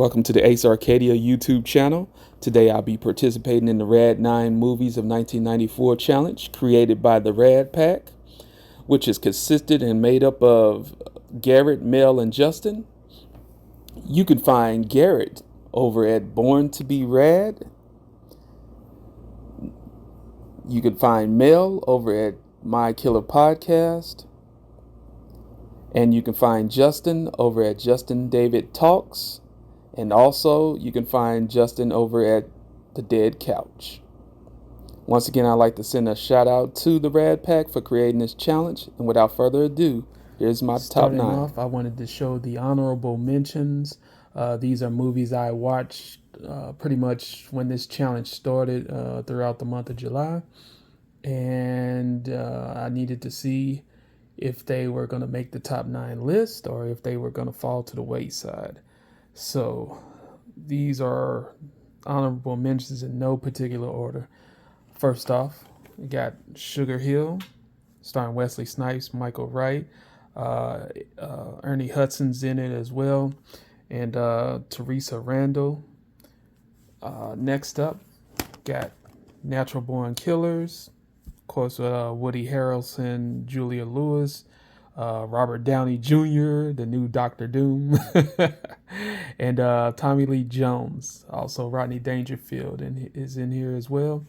Welcome to the Ace Arcadia YouTube channel. Today I'll be participating in the Rad 9 Movies of 1994 challenge created by the Rad Pack, which is consisted and made up of Garrett, Mel, and Justin. You can find Garrett over at Born to Be Rad. You can find Mel over at My Killer Podcast. And you can find Justin over at Justin David Talks. And also, you can find Justin over at The Dead Couch. Once again, I'd like to send a shout out to the Rad Pack for creating this challenge. And without further ado, here's my top 9. Starting off, I wanted to show the honorable mentions. These are movies I watched pretty much when this challenge started throughout the month of July. And I needed to see if they were going to make the top 9 list or if they were going to fall to the wayside. So these are honorable mentions in no particular order. First off, we got Sugar Hill, starring Wesley Snipes, Michael Wright, Ernie Hudson's in it as well, and Teresa Randall. Next up, got Natural Born Killers, of course, Woody Harrelson, Julia Lewis, Robert Downey Jr., the new Doctor Doom, and Tommy Lee Jones. Also, Rodney Dangerfield is in here as well.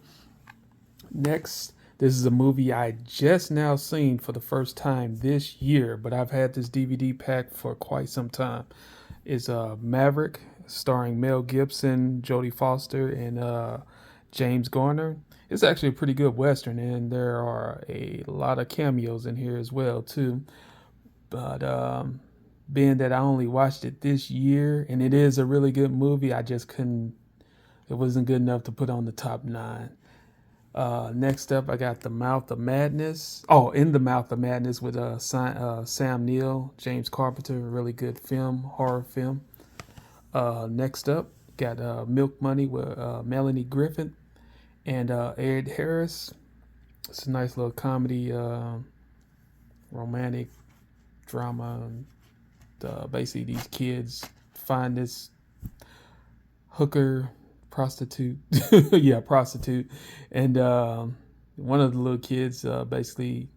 Next, this is a movie I just now seen for the first time this year, but I've had this DVD pack for quite some time. It's Maverick, starring Mel Gibson, Jodie Foster, and James Garner. It's actually a pretty good Western, and there are a lot of cameos in here as well, too. But being that I only watched it this year, and it is a really good movie, I just couldn't, it wasn't good enough to put on the top 9. Next up, I got The Mouth of Madness. Oh, In the Mouth of Madness with Sam Neill, James Carpenter, a really good film, horror film. Next up, got Milk Money with Melanie Griffith and Ed Harris. It's a nice little comedy, romantic drama. Basically, these kids find this hooker, prostitute, prostitute, and one of the little kids basically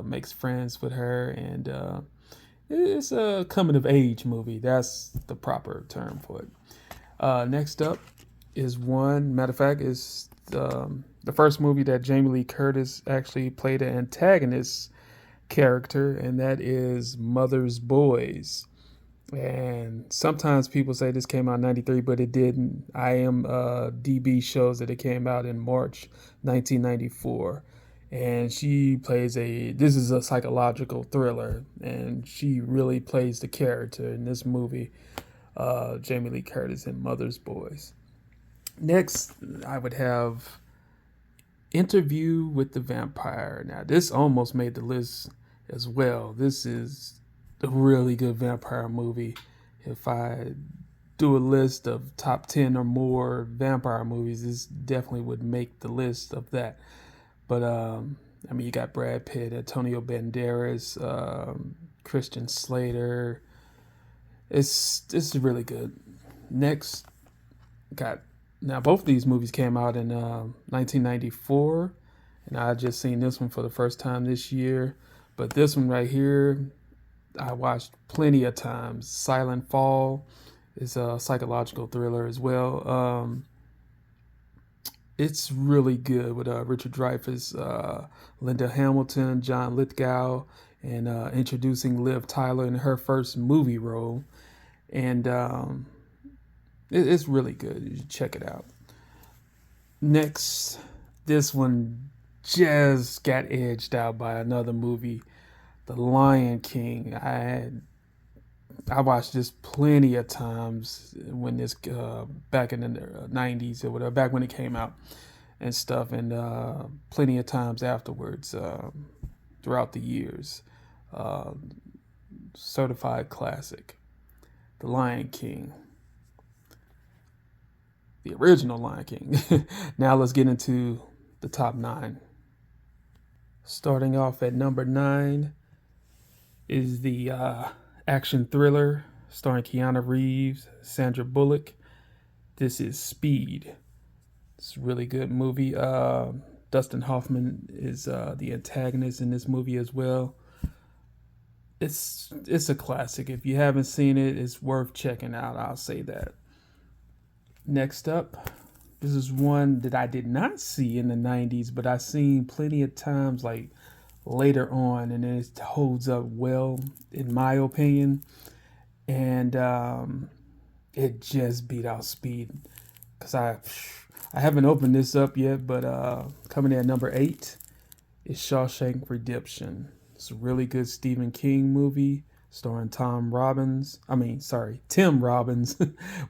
makes friends with her, and it's a coming of age movie. That's the proper term for it. Next up is matter of fact, is the first movie that Jamie Lee Curtis actually played an antagonist character, and that is Mother's Boys. And sometimes people say this came out in 93, but it didn't. IMDb shows that it came out in March 1994. And she plays this is a psychological thriller, and she really plays the character in this movie, Jamie Lee Curtis in Mother's Boys. Next, I would have Interview with the Vampire. Now, this almost made the list as well. This is a really good vampire movie. If I do a list of top 10 or more vampire movies, this definitely would make the list of that. But, you got Brad Pitt, Antonio Banderas, Christian Slater. It's really good. Next, now both of these movies came out in 1994, and I just seen this one for the first time this year. But this one right here, I watched plenty of times. Silent Fall is a psychological thriller as well. It's really good with Richard Dreyfuss, Linda Hamilton, John Lithgow, and introducing Liv Tyler in her first movie role. And it's really good. You should check it out. Next, this one just got edged out by another movie, The Lion King. I watched this plenty of times when this back in the 90s or whatever, back when it came out and stuff, and plenty of times afterwards throughout the years. Certified classic, The Lion King. The original Lion King. Now let's get into the top 9. Starting off at number 9 is the action thriller starring Keanu Reeves, Sandra Bullock. This is Speed. It's a really good movie. Dustin Hoffman is the antagonist in this movie as well. It's a classic. If you haven't seen it, it's worth checking out. I'll say that. Next up, this is one that I did not see in the 90s, but I've seen plenty of times like later on, and it holds up well in my opinion. And it just beat out Speed, because I haven't opened this up yet, but coming in at number 8 is Shawshank Redemption. It's a really good Stephen King movie starring Tim Robbins,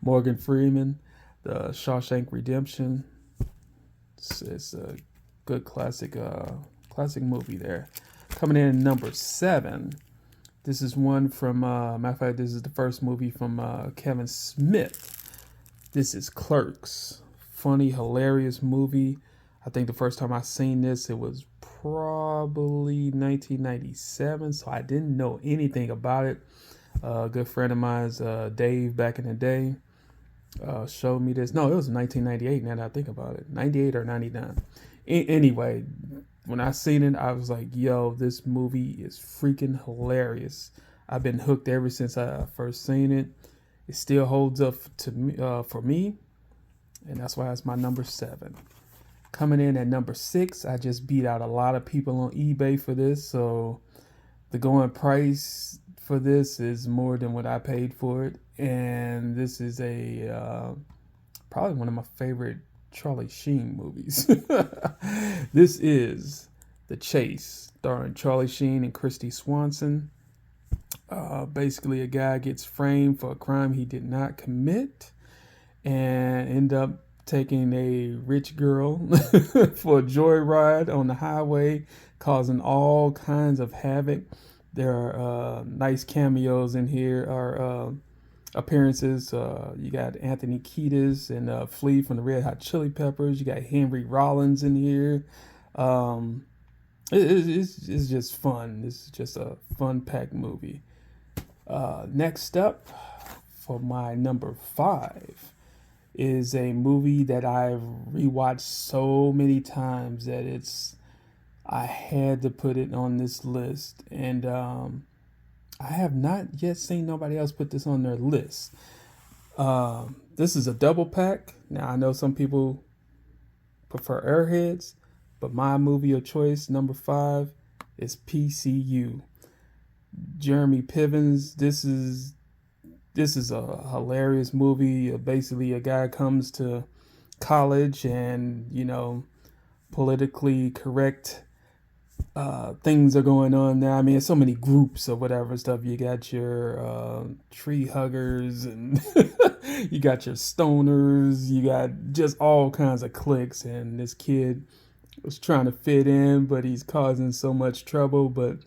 Morgan Freeman. The Shawshank Redemption. It's a good classic movie there. Coming in at number 7. This is one from, matter of fact, this is the first movie from Kevin Smith. This is Clerks. Funny, hilarious movie. I think the first time I seen this, it was probably 1997, so I didn't know anything about it. A good friend of mine's, Dave, back in the day, showed me this. No, it was 1998, now that I think about it. 98 or 99. Anyway, when I seen it, I was like, yo, this movie is freaking hilarious. I've been hooked ever since I first seen it. It still holds up to me, for me, and that's why it's my number 7. Coming in at number 6, I just beat out a lot of people on eBay for this, so the going price for this is more than what I paid for it. And this is probably one of my favorite Charlie Sheen movies. This is The Chase, starring Charlie Sheen and Christy Swanson. Basically, a guy gets framed for a crime he did not commit and end up taking a rich girl for a joyride on the highway, causing all kinds of havoc. There are nice cameos in here, or appearances. You got Anthony Kiedis and Flea from the Red Hot Chili Peppers. You got Henry Rollins in here. It's just fun. This is just a fun-packed movie. Next up, for my number 5, is a movie that I've rewatched so many times that I had to put it on this list. And I have not yet seen nobody else put this on their list. This is a double pack. Now, I know some people prefer Airheads, but my movie of choice, number 5, is PCU. Jeremy Pivens. This is a hilarious movie. Basically, a guy comes to college and, politically correct things are going on there. I mean, there's so many groups or whatever stuff. You got your tree huggers, and you got your stoners. You got just all kinds of cliques. And this kid was trying to fit in, but he's causing so much trouble. But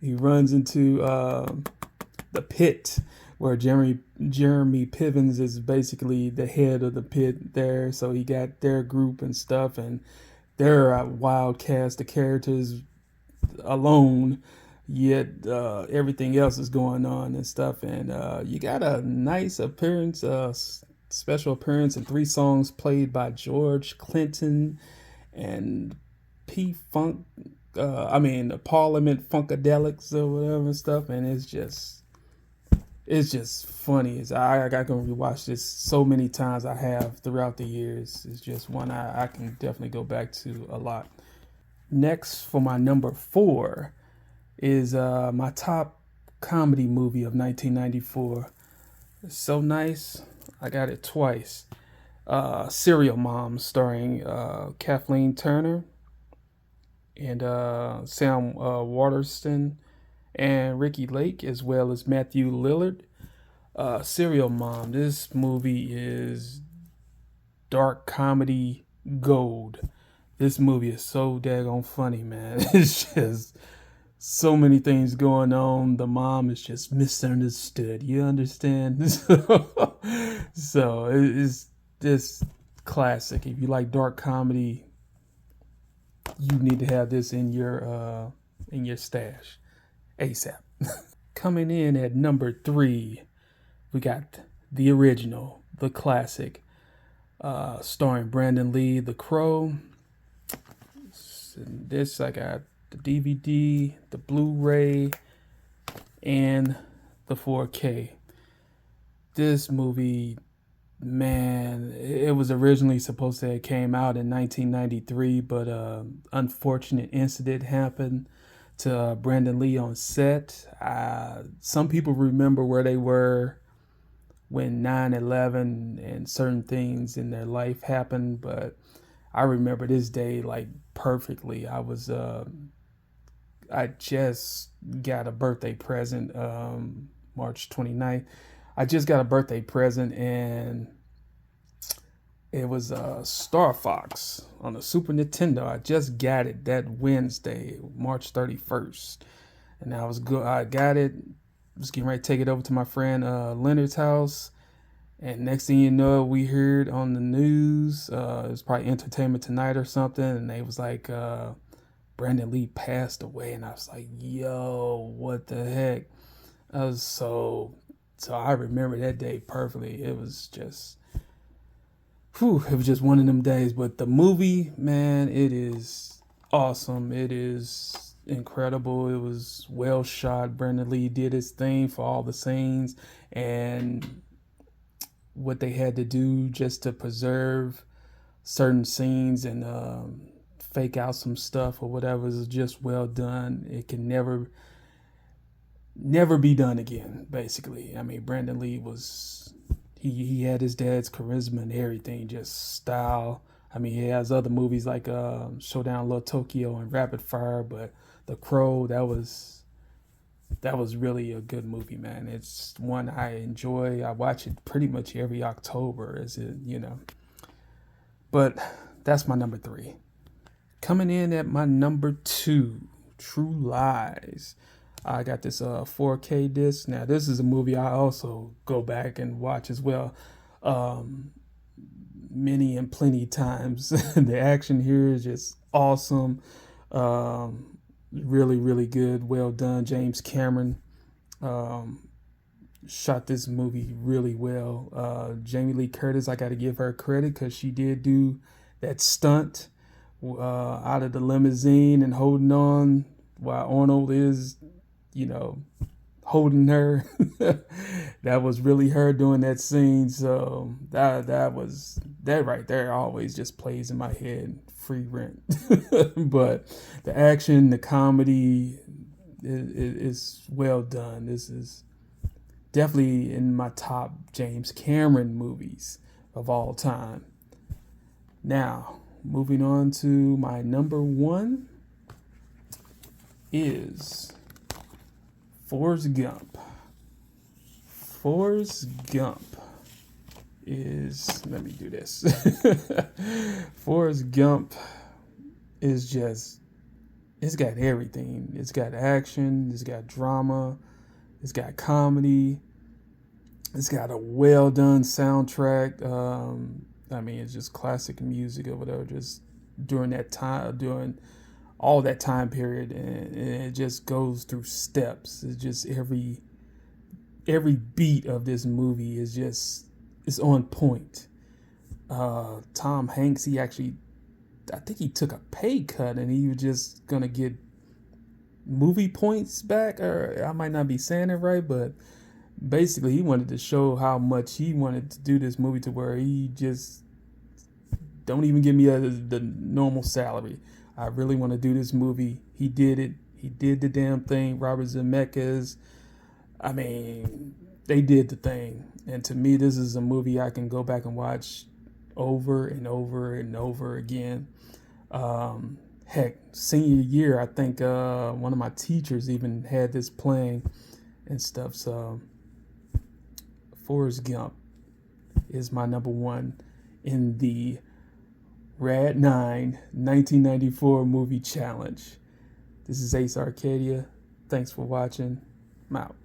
he runs into the pit, where Jeremy Pivens is basically the head of the pit there. So he got their group and stuff, and they're a wild cast of characters alone, yet everything else is going on and stuff. And you got a nice appearance, special appearance, and 3 songs played by George Clinton and Parliament Funkadelics or whatever and stuff. And it's just funny. I can rewatch this so many times. I have throughout the years. It's just one I can definitely go back to a lot. Next, for my number 4, is my top comedy movie of 1994. It's so nice. I got it twice. Serial Mom, starring Kathleen Turner and Sam Waterston and Ricky Lake, as well as Matthew Lillard. Serial Mom. This movie is dark comedy gold. This movie is so daggone funny, man. It's just so many things going on. The mom is just misunderstood. You understand? So it's this classic. If you like dark comedy, you need to have this in your stash ASAP. Coming in at number 3, we got the original, the classic, starring Brandon Lee, The Crow. And this, I got the DVD, the Blu-ray, and the 4K. This movie, man, it was originally supposed to have came out in 1993, but unfortunate incident happened to Brandon Lee on set. Some people remember where they were when 9/11 and certain things in their life happened, but I remember this day like perfectly. I just got a birthday present, March 29th. I just got a birthday present, and it was Star Fox on the Super Nintendo. I just got it that Wednesday, March 31st. And I was good. I got it. Was getting ready to take it over to my friend Leonard's house. And next thing you know, we heard on the news, it was probably Entertainment Tonight or something, and they was like, Brandon Lee passed away. And I was like, yo, what the heck? I was so I remember that day perfectly. It was just, it was just one of them days. But the movie, man, it is awesome. It is incredible. It was well shot. Brandon Lee did his thing for all the scenes, and what they had to do just to preserve certain scenes and fake out some stuff or whatever is just well done. It can never be done again, basically. I mean, Brandon Lee was, he had his dad's charisma and everything, just style. I mean, he has other movies like Showdown Little Tokyo and Rapid Fire, but The Crow, that was really a good movie, man. It's one I enjoy. I watch it pretty much every October, But that's my number 3. Coming in at my number 2, True Lies. I got this 4K disc. Now, this is a movie I also go back and watch as well. Many and plenty times. The action here is just awesome. Really, really good. Well done. James Cameron shot this movie really well. Jamie Lee Curtis, I got to give her credit because she did do that stunt out of the limousine and holding on while Arnold is, holding her. That was really her doing that scene. So that right there always just plays in my head. Free rent. But the action, the comedy is well done. This is definitely in my top James Cameron movies of all time. Now, moving on to my number 1 is Forrest Gump. Forrest Gump is, let me do this. Forrest Gump is just, it's got everything. It's got action, it's got drama, it's got comedy, it's got a well done soundtrack. I mean, it's just classic music or whatever, just during that time, during all that time period, and it just goes through steps. It's just every beat of this movie is on point. Tom Hanks, I think he took a pay cut and he was just gonna get movie points back, or I might not be saying it right, but basically he wanted to show how much he wanted to do this movie to where he just don't even give me the normal salary. I really want to do this movie. He did it. He did the damn thing. Robert Zemeckis, I mean, they did the thing. And to me, this is a movie I can go back and watch over and over and over again. Heck, senior year, I think one of my teachers even had this playing and stuff. So Forrest Gump is my number 1 in the Rad 9 1994 movie challenge. This is Ace Arcadia. Thanks for watching. I'm out.